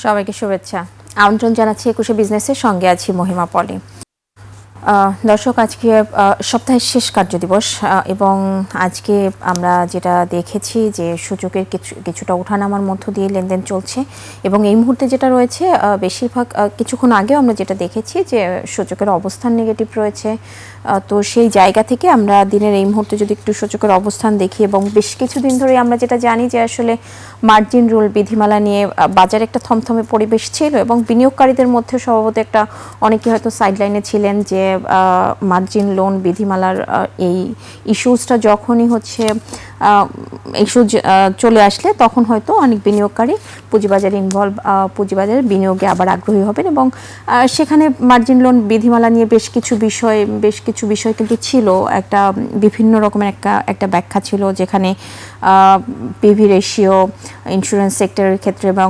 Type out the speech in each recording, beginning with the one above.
সবাইকে শুভেচ্ছা। আমন্ত্রণ জানাচ্ছি একুশে বিজনেসের সঙ্গে আছি মহিমা পলি। দর্শক, আজকে সপ্তাহের শেষ কার্যদিবস এবং আজকে আমরা যেটা দেখেছি যে সূচকের কিছুটা ওঠানামার মধ্য দিয়ে লেনদেন চলছে এবং এই মুহূর্তে যেটা রয়েছে বেশিরভাগ কিছুক্ষণ আগেও আমরা যেটা দেখেছি যে সূচকের অবস্থান নেগেটিভ রয়েছে। তো সেই জায়গা থেকে আমরা দিনের এই মুহূর্তে যদি একটু সূচকের অবস্থান দেখি এবং বেশ কিছুদিন ধরে আমরা যেটা জানি যে আসলে মার্জিন রুল বিধিমালা নিয়ে বাজারে একটা থমথমে পরিবেশ ছিল এবং বিনিয়োগকারীদের মধ্যে স্বভাবত একটা অনেকে হয়তো সাইডলাইনে ছিলেন যে মার্জিন লোন বিধিমালার এই ইস্যুসটা যখনই হচ্ছে ইস্যু চলে আসলে তখন হয়তো অনেক বিনিয়োগকারী পুঁজিবাজারে পুঁজিবাজারে বিনিয়োগে আবার আগ্রহী হবেন এবং সেখানে মার্জিন লোন বিধিমালা নিয়ে বেশ কিছু বিষয় কিন্তু ছিল, একটা বিভিন্ন রকমের একটা ব্যাখ্যা ছিল যেখানে পিভি রেশিও ইন্স্যুরেন্স সেক্টরের ক্ষেত্রে এবং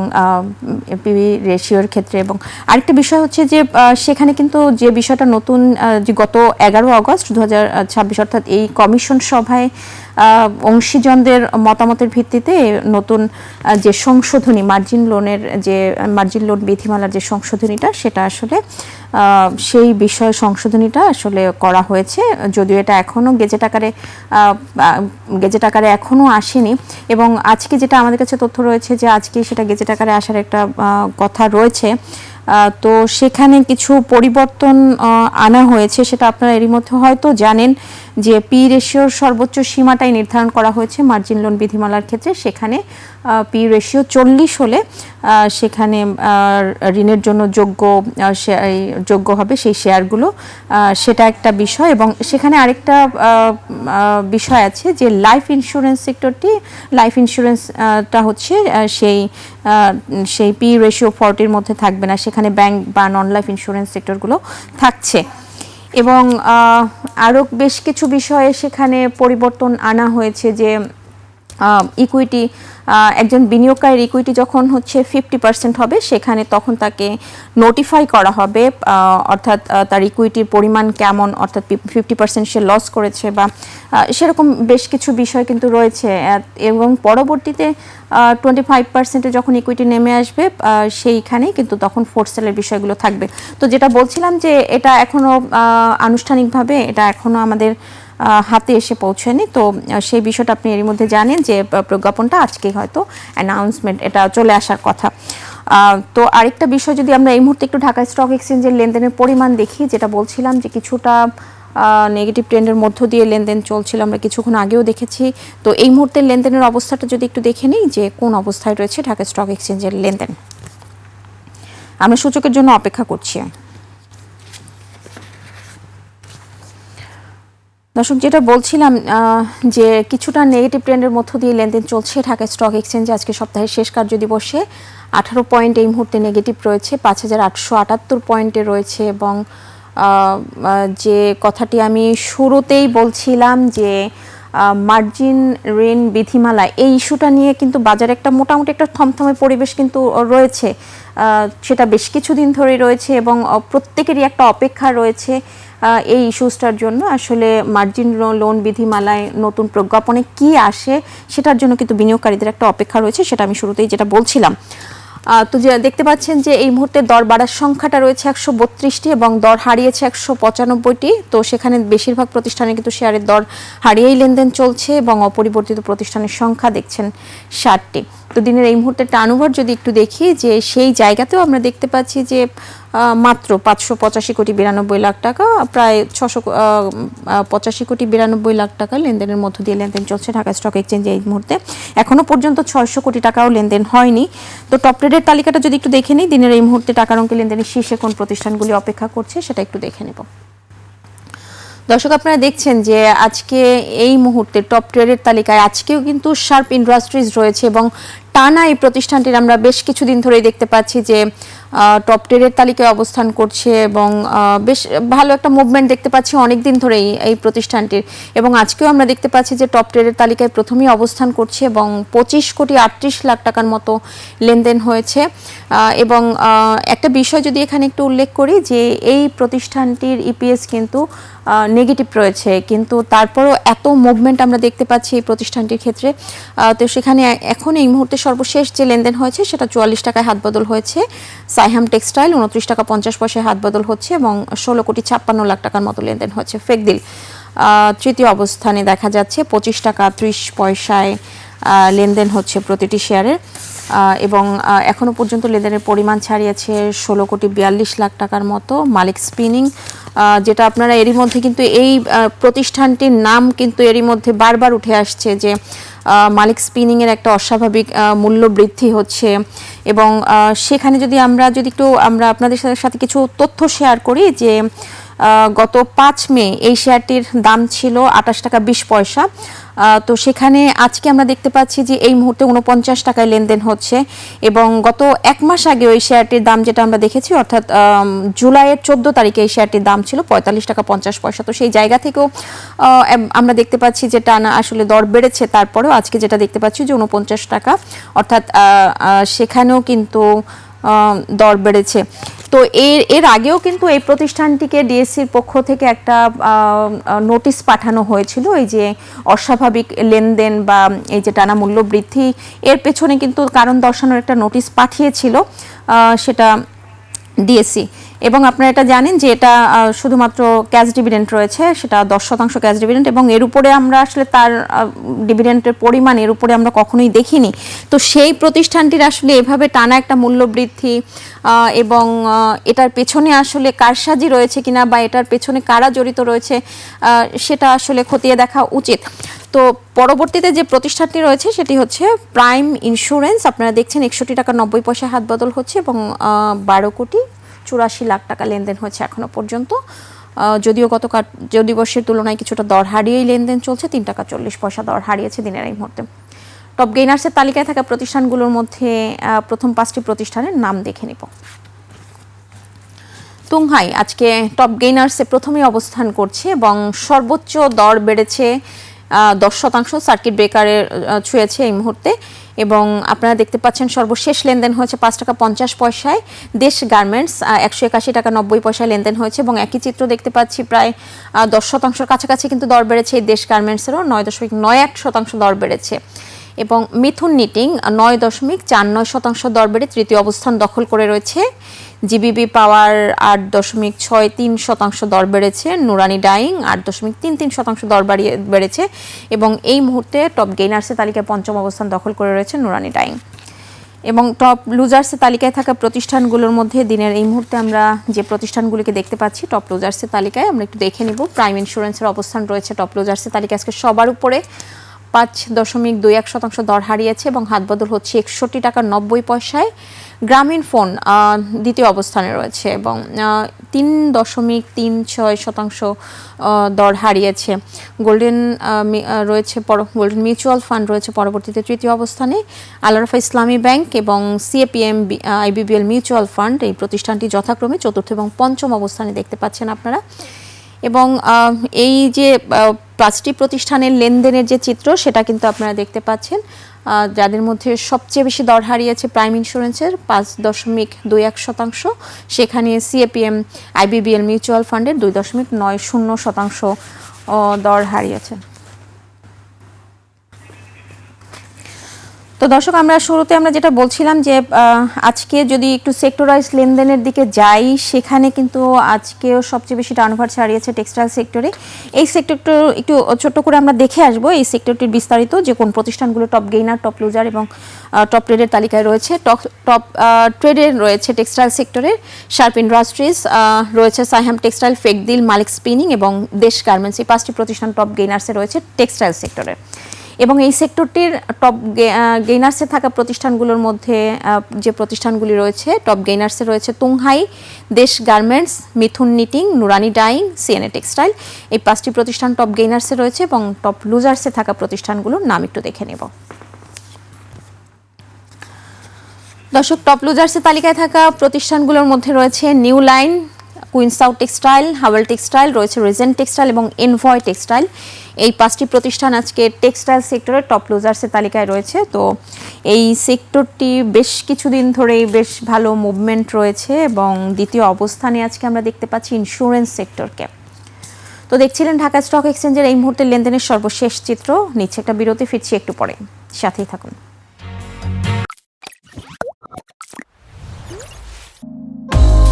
পিভি রেশিওর ক্ষেত্রে এবং আরেকটা বিষয় হচ্ছে যে সেখানে কিন্তু যে বিষয়টা নতুন যে গত 11 আগস্ট 2026 অর্থাৎ এই কমিশন সভায় অংশীজনদের মতামতের ভিত্তিতে নতুন যে সংশোধনী মার্জিন লোন বিধিমালার যে সংশোধনীটা সেটা আসলে সেই বিষয় সংশোধনীটা আসলে করা হয়েছে, যদিও এটা এখনও গেজেট আকারে এখনও আসেনি এবং আজকে যেটা আমাদের কাছে তথ্য রয়েছে যে আজকে সেটা গেজেট আকারে আসার একটা কথা রয়েছে। তো সেখানে কিছু পরিবর্তন আনা হয়েছে, সেটা আপনারা এরই মধ্যে হয়তো জানেন যে পি রেশিওর সর্বোচ্চ সীমাটাই নির্ধারণ করা হয়েছে মার্জিন লোন বিধিমালার ক্ষেত্রে। সেখানে পি রেশিও 40 হলে সেখানে ঋণের জন্য যোগ্য হবে সেই শেয়ারগুলো, সেটা একটা বিষয় এবং সেখানে আরেকটা বিষয় আছে যে লাইফ ইন্স্যুরেন্সটা হচ্ছে সেই পি রেশিও 40-র মধ্যে থাকবে না, সেখানে ব্যাংক বা নন লাইফ ইন্স্যুরেন্স সেক্টরগুলো থাকছে এবং আরও বেশ কিছু বিষয়ে সেখানে পরিবর্তন আনা হয়েছে যে ইকুইটি একজন বিনিয়োগকারীর ইকুইটি যখন হচ্ছে 50% হবে সেখানে তখন তাকে নোটিফাই করা হবে, অর্থাৎ তার ইকুইটির পরিমাণ কেমন, অর্থাৎ 50% সে লস করেছে বা সেরকম বেশ কিছু বিষয় কিন্তু রয়েছে এবং পরবর্তীতে 25% যখন ইকুইটি নেমে আসবে সেইখানেই কিন্তু তখন ফোর্স সেলের বিষয়গুলো থাকবে। তো যেটা বলছিলাম যে এটা এখনও আনুষ্ঠানিকভাবে এটা এখনও আমাদের হাতে এসে পৌঁছায়নি, তো সেই বিষয়টা আপনি এর মধ্যে জানেন যে প্রজ্ঞাপনটা আজকেই হয়তো অ্যানাউন্সমেন্ট এটা চলে আসার কথা। তো আরেকটা বিষয় যদি আমরা এই মুহূর্তে একটু ঢাকা স্টক এক্সচেঞ্জের লেনদেনের পরিমাণ দেখি, যেটা বলছিলাম যে কিছুটা নেগেটিভ ট্রেন্ডের মধ্য দিয়ে লেনদেন চলছিল, আমরা কিছুক্ষণ আগেও দেখেছি। তো এই মুহূর্তে লেনদেনের অবস্থাটা যদি একটু দেখে নিই যে কোন অবস্থায় রয়েছে ঢাকা স্টক এক্সচেঞ্জের লেনদেন, আমরা সূচকের জন্য অপেক্ষা করছি। দর্শক, যেটা বলছিলাম যে কিছুটা নেগেটিভ ট্রেন্ডের মধ্য দিয়ে লেনদেন চলছে ঢাকা স্টক এক্সচেঞ্জে। আজকে সপ্তাহের শেষ কার্যদিবসে 18 পয়েন্ট এই মুহূর্তে নেগেটিভ রয়েছে, 5878 পয়েন্টে রয়েছে এবং যে কথাটি আমি শুরুতেই বলছিলাম যে মার্জিন ঋণ বিধিমালা এই ইস্যুটা নিয়ে কিন্তু বাজারে একটা মোটামুটি একটা থমথমে পরিবেশ কিন্তু রয়েছে, সেটা বেশ কিছুদিন ধরেই রয়েছে এবং প্রত্যেকেরই একটা অপেক্ষা রয়েছে এই ইস্যুসটার জন্য। আসলে মার্জিন লোন বিধিমালায় নতুন প্রজ্ঞাপনে কি আসে সেটার জন্য কিন্তু বিনিয়োগকারীদের একটা অপেক্ষা রয়েছে, সেটা আমি শুরুতেই যেটা বলছিলাম। তো যে দেখতে পাচ্ছেন যে এই মুহূর্তে দর বাড়ার সংখ্যাটা রয়েছে 132টি এবং দর হারিয়েছে 195টি। তো সেখানে বেশিরভাগ প্রতিষ্ঠানে কিন্তু শেয়ারের দর হারিয়েই লেনদেন চলছে এবং অপরিবর্তিত প্রতিষ্ঠানের সংখ্যা দেখছেন 60টি। তো দিনের এই মুহূর্তে টার্নওভার যদি একটু দেখি যে সেই জায়গাতেও আমরা দেখতে পাচ্ছি যে মাত্র 585 কোটি 92 লাখ টাকা, প্রায় 685 কোটি 92 লাখ টাকা লেনদেনের মধ্য দিয়ে লেনদেন চলছে ঢাকা স্টক এক্সচেঞ্জে এই মুহূর্তে। এখনও পর্যন্ত 600 কোটি টাকাও লেনদেন হয়নি। তো টপ ট্রেডের তালিকাটা যদি একটু দেখে নিই, দিনের এই মুহূর্তে টাকার অঙ্কে লেনদেনের শীর্ষে কোন প্রতিষ্ঠানগুলি অপেক্ষা করছে সেটা একটু দেখে নেব। দর্শক, আপনারা দেখছেন যে আজকে এই মুহূর্তে টপ ট্রেডের তালিকায় আজকেও কিন্তু শার্প ইন্ডাস্ট্রিজ রয়েছে এবং টানা এই প্রতিষ্ঠানটির আমরা বেশ কিছুদিন ধরেই দেখতে পাচ্ছি যে টপ ট্রেডের তালিকায় অবস্থান করছে এবং বেশ ভালো একটা মুভমেন্ট দেখতে পাচ্ছি অনেক দিন ধরেই এই প্রতিষ্ঠানটির এবং আজকেও আমরা দেখতে পাচ্ছি যে টপ ট্রেডের তালিকায় প্রথমেই অবস্থান করছে এবং 25 কোটি 38 লাখ টাকার মতো লেনদেন হয়েছে। এবং একটা বিষয় যদি এখানে একটু উল্লেখ করি যে এই প্রতিষ্ঠানটির ইপিএস কিন্তু নেগেটিভ রয়েছে, কিন্তু তারপরও এত মুভমেন্ট আমরা দেখতে পাচ্ছি এই প্রতিষ্ঠানটির ক্ষেত্রে। তো সেখানে এখন এই মুহূর্তে সর্বশেষ যে লেনদেন হয়েছে সেটা 44 টাকায় হাত বদল হয়েছে। সাইহাম টেক্সটাইল 29 টাকা 50 পয়সায় হাত বদল হচ্ছে এবং 16,56,00,000 টাকার মতো লেনদেন হচ্ছে। ফেকদিল তৃতীয় অবস্থানে দেখা যাচ্ছে, 25 টাকা 30 পয়সায় লেনদেন হচ্ছে প্রতিটি শেয়ারের, এবং এখনো পর্যন্ত লেনদেনের পরিমাণ ছাড়িয়েছে 16,42,00,000 টাকার মতো। মালিক স্পিনিং, যেটা আপনারা এরই মধ্যে কিন্তু এই প্রতিষ্ঠানটির নাম কিন্তু এরই মধ্যে বারবার উঠে আসছে যে মালিক স্পিনিংয়ের একটা অস্বাভাবিক মূল্য বৃদ্ধি হচ্ছে, এবং সেখানে যদি একটু আমরা আপনাদের সাথে কিছু তথ্য শেয়ার করি যে গত 5 মে এই শেয়ারটির দাম ছিল 28 টাকা 20 পয়সা। তো সেখানে আজকে আমরা দেখতে পাচ্ছি যে এই মুহূর্তে 49 টাকায় লেনদেন হচ্ছে, এবং গত 1 মাস আগে ওই শেয়ারটির দাম যেটা আমরা দেখেছি, অর্থাৎ জুলাইয়ের 14 তারিখে এই শেয়ারটির দাম ছিল 45 টাকা 50 পয়সা। তো সেই জায়গা থেকেও আমরা দেখতে পাচ্ছি যে টানা আসলে দর বেড়েছে। তারপরেও আজকে যেটা দেখতে পাচ্ছি যে 49 টাকা, অর্থাৎ সেখানেও কিন্তু দর বেড়েছে। তো এর আগেও কিন্তু এই প্রতিষ্ঠানটিকে ডিএসসির পক্ষ থেকে একটা নোটিশ পাঠানো হয়েছিল, এই যে অস্বাভাবিক লেনদেন বা এই যে টানা মূল্য বৃদ্ধি, এর পেছনে কিন্তু কারণ দর্শানোর একটা নোটিশ পাঠিয়েছিল সেটা ডিএসসি। এবং আপনারা এটা জানেন যে এটা শুধুমাত্র ক্যাশ ডিভিডেন্ড রয়েছে, সেটা 10% ক্যাশ ডিভিডেন্ড, এবং এর উপরে আমরা আসলে তার ডিভিডেন্ডের পরিমাণ এর উপরে আমরা কখনোই দেখিনি। তো সেই প্রতিষ্ঠানটির আসলে এভাবে টানা একটা মূল্য বৃদ্ধি এবং এটার পেছনে আসলে কারসাজি রয়েছে কিনা বা এটার পেছনে কারা জড়িত রয়েছে সেটা আসলে খতিয়ে দেখা উচিত। তো পরবর্তীতে যে প্রতিষ্ঠানটি রয়েছে সেটি হচ্ছে প্রাইম ইন্স্যুরেন্স। আপনারা দেখছেন 61 টাকা 90 পয়সা হাত বদল হচ্ছে এবং 12,84,00,000 টাকা লেনদেন হচ্ছে এখনো পর্যন্ত। যদিও গত দিবসের তুলনায় কিছুটা দর হারিয়েই লেনদেন চলছে, 3 টাকা 40 পয়সা দর হারিয়েছে দিনের এই মুহূর্তে। টপ গেইনার্সের তালিকায় থাকা প্রতিষ্ঠানগুলোর মধ্যে প্রথম 5টি প্রতিষ্ঠানের নাম দেখে নিব। তুংহাই আজকে টপ গেইনার্সে প্রথমেই অবস্থান করছে এবং সর্বোচ্চ দর বেড়েছে 10%, সার্কিট ব্রেকারের ছুঁয়েছে এই মুহূর্তে। এবং আপনারা দেখতে পাচ্ছেন সর্বশেষ লেনদেন হয়েছে 5 টাকা 50 পয়সায়। দেশ গার্মেন্টস 181 টাকা 90 পয়সায় লেনদেন হয়েছে, এবং একই চিত্র দেখতে পাচ্ছি প্রায় 10%-র কাছাকাছি কিন্তু দর বেড়েছে এই দেশ গার্মেন্টসেরও, 9.91% দর বেড়েছে। এবং মিথুন নিটিং 9.49% দর বেড়ে তৃতীয় অবস্থান দখল করে রয়েছে। জিবিবি পাওয়ার 8.63% দর বেড়েছে। নুরানি ডাইং 8.33% দর বেড়েছে, এবং এই মুহূর্তে টপ গেইনার্সের তালিকায় পঞ্চম অবস্থান দখল করে রয়েছে নুরানি ডাইং। এবং টপ লুজার্সের তালিকায় থাকা প্রতিষ্ঠানগুলোর মধ্যে দিনের এই মুহূর্তে আমরা যে প্রতিষ্ঠানগুলিকে দেখতে পাচ্ছি টপ লুজার্সের তালিকায়, আমরা একটু দেখে নিব। প্রাইম ইন্স্যুরেন্সের অবস্থান রয়েছে টপ লুজার্সের তালিকায় আজকে সবার উপরে, 5.21% দর হারিয়েছে এবং হাত বদল হচ্ছে 61 টাকা 90 পয়সায়। গ্রামীণ ফোন দ্বিতীয় অবস্থানে রয়েছে এবং 3.36% দর হারিয়েছে। গোল্ডেন মিউচুয়াল ফান্ড রয়েছে পরবর্তীতে তৃতীয় অবস্থানে। আল-রাফা ইসলামী ব্যাংক এবং সিএপিএম আইবিবিএল মিউচুয়াল ফান্ড, এই প্রতিষ্ঠানটি যথাক্রমে চতুর্থ এবং পঞ্চম অবস্থানে দেখতে পাচ্ছেন আপনারা। এবং এই যে 5টি প্রতিষ্ঠানের লেনদেনের যে চিত্র সেটা কিন্তু আপনারা দেখতে পাচ্ছেন, যাদের মধ্যে সবচেয়ে বেশি দর হারিয়েছে প্রাইম ইন্স্যুরেন্সের 5.21%, সেখানে সিএপিএম আইবিবিএল মিউচুয়াল ফান্ডের 2.90% দর হারিয়েছে। তো দর্শক, আমরা শুরুতে যেটা বলছিলাম যে আজকে যদি একটু সেক্টরাইজ লেনদেনের দিকে যাই, সেখানে কিন্তু আজকেও সবচেয়ে বেশি টার্নওভার ছাড়িয়েছে টেক্সটাইল সেক্টরে। এই সেক্টরটা একটু ছোট্ট করে আমরা দেখে আসবো, এই সেক্টরটির বিস্তারিত, যে কোন প্রতিষ্ঠানগুলো টপ গেইনার, টপ লুজার এবং টপ ট্রেডের তালিকায় রয়েছে। টপ ট্রেডে রয়েছে টেক্সটাইল সেক্টরের শার্প ইন্ডাস্ট্রিজ, রয়েছে সাইহাম টেক্সটাইল, ফেকদিল, মালিক স্পিনিং এবং দেশ গার্মেন্টস। এই 5টি প্রতিষ্ঠান টপ গেইনার্সে রয়েছে টেক্সটাইল সেক্টরে। এবং এই সেক্টরটির টপ গেইনার্সে থাকা প্রতিষ্ঠানগুলোর মধ্যে যে প্রতিষ্ঠানগুলি রয়েছে, টপ গেইনার্সে রয়েছে তুংহাই, দেশ গার্মেন্টস, মিথুন নিটিং, নুরানি ডাইং, সিএনএ টেক্সটাইল। এই 5টি প্রতিষ্ঠান টপ গেইনার্সে রয়েছে এবং টপ লুজার্সে থাকা প্রতিষ্ঠানগুলোর নাম একটু দেখে নেব। দর্শক, টপ লুজার্সের তালিকায় থাকা প্রতিষ্ঠানগুলোর মধ্যে রয়েছে নিউ লাইন, কুইন্সাউথ টেক্সটাইল, হাওয়েল টেক্সটাইল, রয়েছে রিজেন্ট টেক্সটাইল এবং এনভয় টেক্সটাইল। এই 5টি প্রতিষ্ঠান আজকে টেক্সটাইল সেক্টরের টপ লুজার্সের তালিকায় রয়েছে। তো এই সেক্টরটি বেশ কিছুদিন ধরেই বেশ ভালো মুভমেন্ট রয়েছে এবং দ্বিতীয় অবস্থানে আজকে আমরা দেখতে পাচ্ছি ইন্স্যুরেন্স সেক্টরকে। তো তো দেখছিলেন ঢাকা স্টক এক্সচেঞ্জের এই মুহূর্তে লেনদেনের সর্বশেষ চিত্র। নিচ্ছে একটা বিরতি, ফিরছি একটু পরে, সাথেই থাকুন।